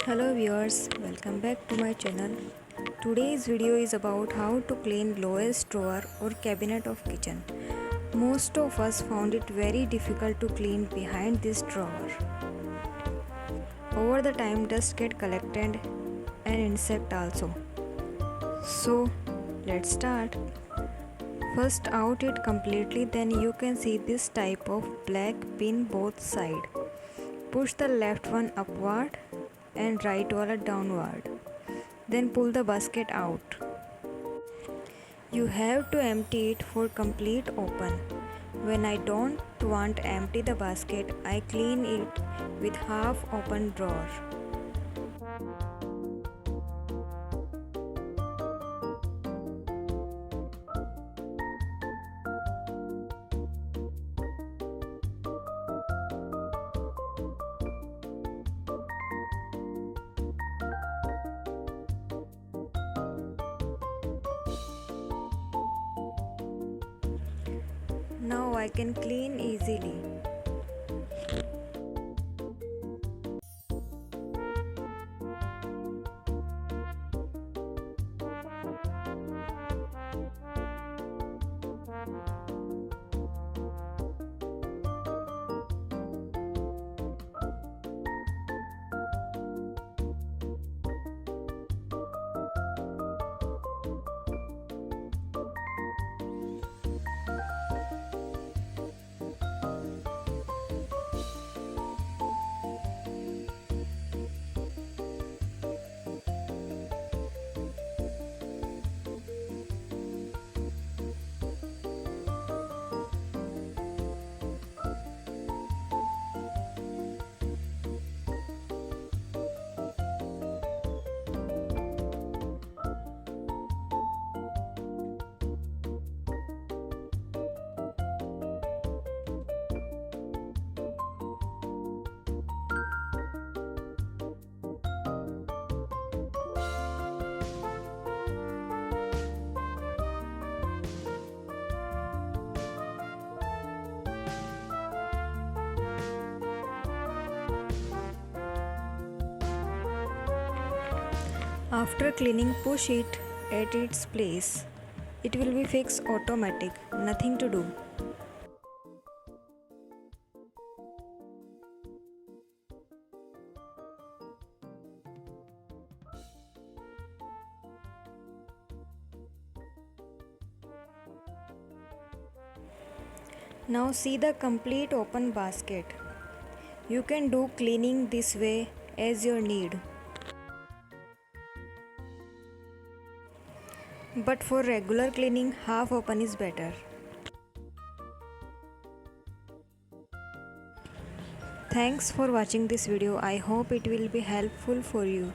Hello viewers, welcome back to my channel. Today's video is about how to clean lowest drawer or cabinet of kitchen. Most of us found it very difficult to clean behind this drawer. Over the time dust get collected and insect also. So let's start. First out it completely, then you can see this type of black pin both side. Push the left one upward and right wallet downward. Then pull the basket out. You have to empty it for complete open. When I don't want empty the basket, I clean it with half open drawer. Now I can clean easily. After cleaning, push it at its place. It will be fixed automatic, nothing to do. Now see the complete open basket. You can do cleaning this way as your need. But for regular cleaning, half open is better. Thanks for watching this video. I hope it will be helpful for you.